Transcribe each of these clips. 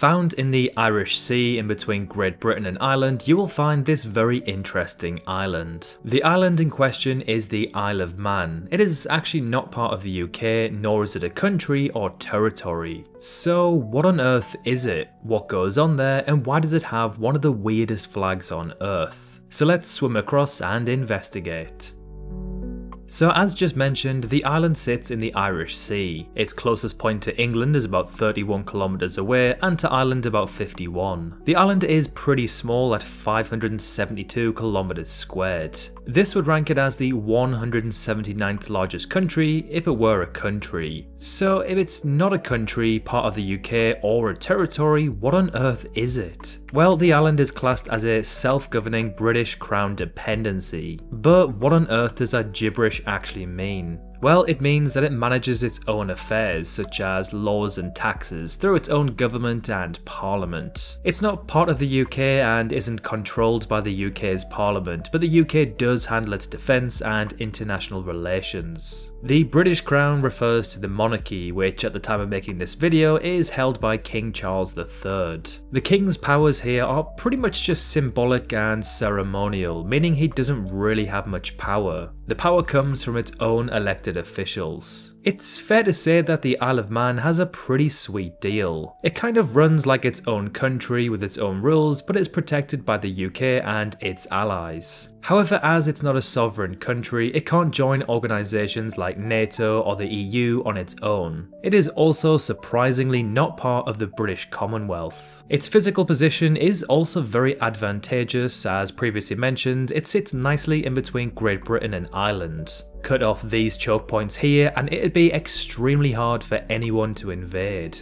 Found in the Irish Sea in between Great Britain and Ireland, you will find this very interesting island. The island in question is the Isle of Man. It is actually not part of the UK, nor is it a country or territory. So what on earth is it? What goes on there, and why does it have one of the weirdest flags on Earth? So let's swim across and investigate. So as just mentioned, the island sits in the Irish Sea. Its closest point to England is about 31 kilometers away and to Ireland about 51. The island is pretty small at 572 kilometers squared. This would rank it as the 179th largest country if it were a country. So if it's not a country, part of the UK or a territory, what on earth is it? Well, the island is classed as a self-governing British Crown dependency. But what on earth does that gibberish actually mean? Well, it means that it manages its own affairs, such as laws and taxes, through its own government and parliament. It's not part of the UK and isn't controlled by the UK's parliament, but the UK does handle its defence and international relations. The British Crown refers to the monarchy, which at the time of making this video is held by King Charles III. The King's powers here are pretty much just symbolic and ceremonial, meaning he doesn't really have much power. The power comes from its own elected officials. It's fair to say that the Isle of Man has a pretty sweet deal. It kind of runs like its own country with its own rules, but it's protected by the UK and its allies. However, as it's not a sovereign country, it can't join organisations like NATO or the EU on its own. It is also surprisingly not part of the British Commonwealth. Its physical position is also very advantageous. As previously mentioned, it sits nicely in between Great Britain and Ireland. Cut off these choke points here and it'd be extremely hard for anyone to invade.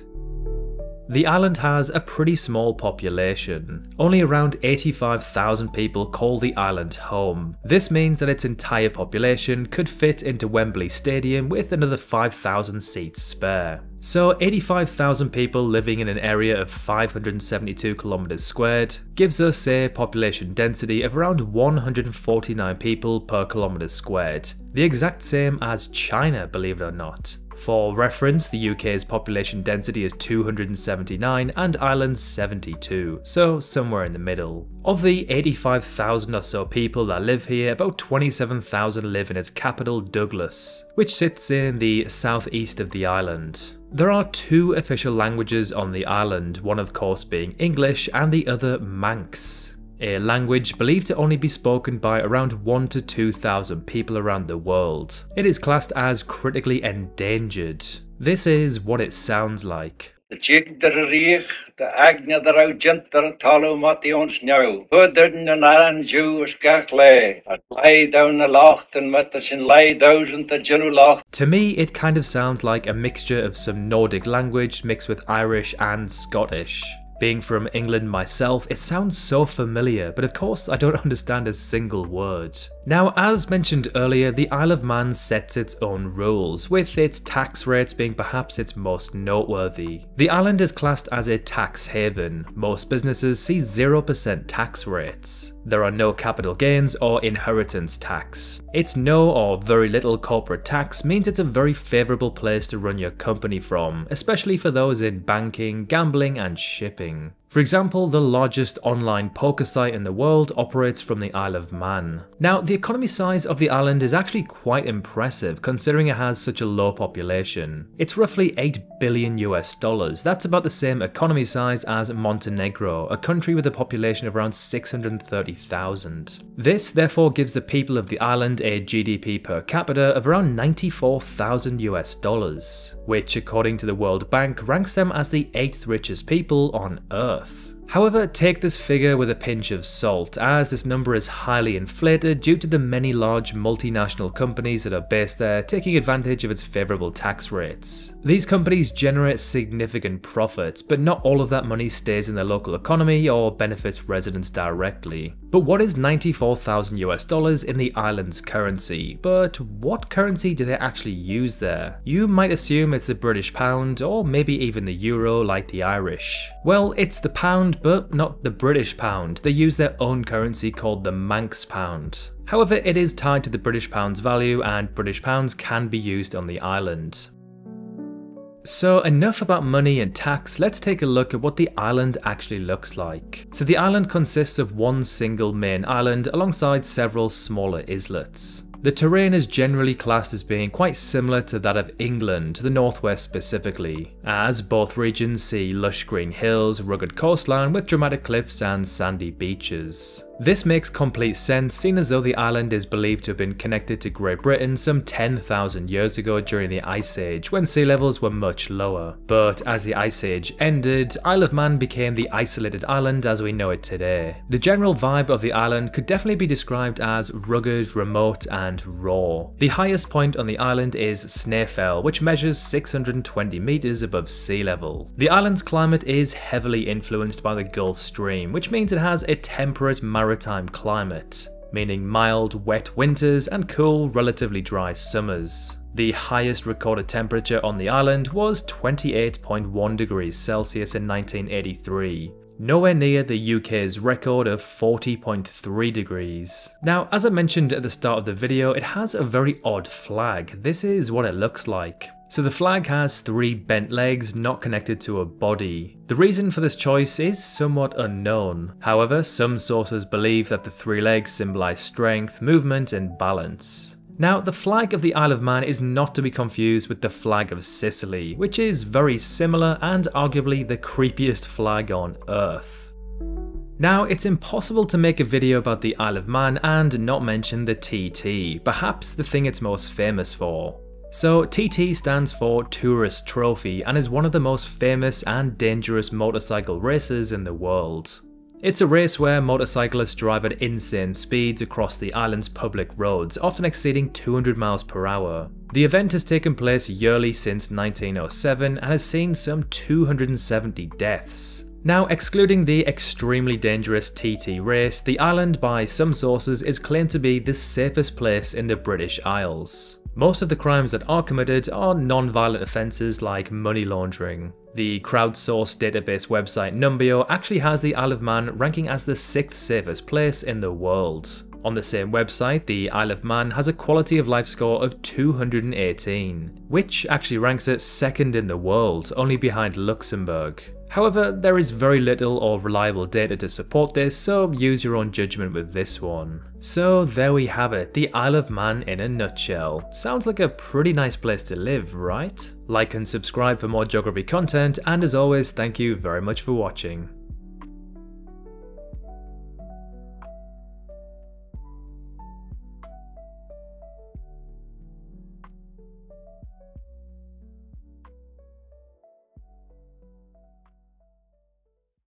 The island has a pretty small population. Only around 85,000 people call the island home. This means that its entire population could fit into Wembley Stadium with another 5,000 seats spare. So 85,000 people living in an area of 572 kilometers squared gives us a population density of around 149 people per kilometer squared. The exact same as China, believe it or not. For reference, the UK's population density is 279 and Ireland's 72, so somewhere in the middle. Of the 85,000 or so people that live here, about 27,000 live in its capital, Douglas, which sits in the southeast of the island. There are two official languages on the island, one of course being English and the other Manx, a language believed to only be spoken by around 1,000 to 2,000 people around the world. It is classed as critically endangered. This is what it sounds like. The jig der reich, the agna der augenter talo mation snow, hoodden and an Jewish gachlay, at lay down the locht and met us in lay thousand the Jenu locht. To me, it kind of sounds like a mixture of some Nordic language mixed with Irish and Scottish. Being from England myself, it sounds so familiar, but of course I don't understand a single word. Now, as mentioned earlier, the Isle of Man sets its own rules, with its tax rates being perhaps its most noteworthy. The island is classed as a tax haven. Most businesses see 0% tax rates. There are no capital gains or inheritance tax. Its no or very little corporate tax means it's a very favourable place to run your company from, especially for those in banking, gambling and shipping. For example, the largest online poker site in the world operates from the Isle of Man. Now, the economy size of the island is actually quite impressive considering it has such a low population. It's roughly $8 billion US. That's about the same economy size as Montenegro, a country with a population of around 630,000. This therefore gives the people of the island a GDP per capita of around $94,000 US, which according to the World Bank ranks them as the 8th richest people on Earth. However, take this figure with a pinch of salt, as this number is highly inflated due to the many large multinational companies that are based there taking advantage of its favourable tax rates. These companies generate significant profits, but not all of that money stays in the local economy or benefits residents directly. But what is $94,000 US in the island's currency? But what currency do they actually use there? You might assume it's the British pound, or maybe even the euro like the Irish. Well, it's the pound, but not the British pound. They use their own currency called the Manx pound. However, it is tied to the British pound's value and British pounds can be used on the island. So enough about money and tax, let's take a look at what the island actually looks like. So the island consists of one single main island alongside several smaller islets. The terrain is generally classed as being quite similar to that of England, to the northwest specifically, as both regions see lush green hills, rugged coastline with dramatic cliffs and sandy beaches. This makes complete sense, seeing as though the island is believed to have been connected to Great Britain some 10,000 years ago during the Ice Age, when sea levels were much lower. But as the Ice Age ended, Isle of Man became the isolated island as we know it today. The general vibe of the island could definitely be described as rugged, remote, and raw. The highest point on the island is Snaefell, which measures 620 meters above sea level. The island's climate is heavily influenced by the Gulf Stream, which means it has a temperate maritime climate, meaning mild, wet winters and cool, relatively dry summers. The highest recorded temperature on the island was 28.1 degrees Celsius in 1983. Nowhere near the UK's record of 40.3 degrees. Now, as I mentioned at the start of the video, it has a very odd flag. This is what it looks like. So the flag has 3 bent legs not connected to a body. The reason for this choice is somewhat unknown. However, some sources believe that the 3 legs symbolize strength, movement, and balance. Now, the flag of the Isle of Man is not to be confused with the flag of Sicily, which is very similar and arguably the creepiest flag on Earth. Now, it's impossible to make a video about the Isle of Man and not mention the TT, perhaps the thing it's most famous for. So TT stands for Tourist Trophy and is one of the most famous and dangerous motorcycle races in the world. It's a race where motorcyclists drive at insane speeds across the island's public roads, often exceeding 200 miles per hour. The event has taken place yearly since 1907 and has seen some 270 deaths. Now, excluding the extremely dangerous TT race, the island by some sources is claimed to be the safest place in the British Isles. Most of the crimes that are committed are non-violent offences like money laundering. The crowdsourced database website Numbeo actually has the Isle of Man ranking as the 6th safest place in the world. On the same website, the Isle of Man has a quality of life score of 218, which actually ranks it 2nd in the world, only behind Luxembourg. However, there is very little or reliable data to support this, so use your own judgment with this one. So there we have it, the Isle of Man in a nutshell. Sounds like a pretty nice place to live, right? Like and subscribe for more geography content, and as always, thank you very much for watching.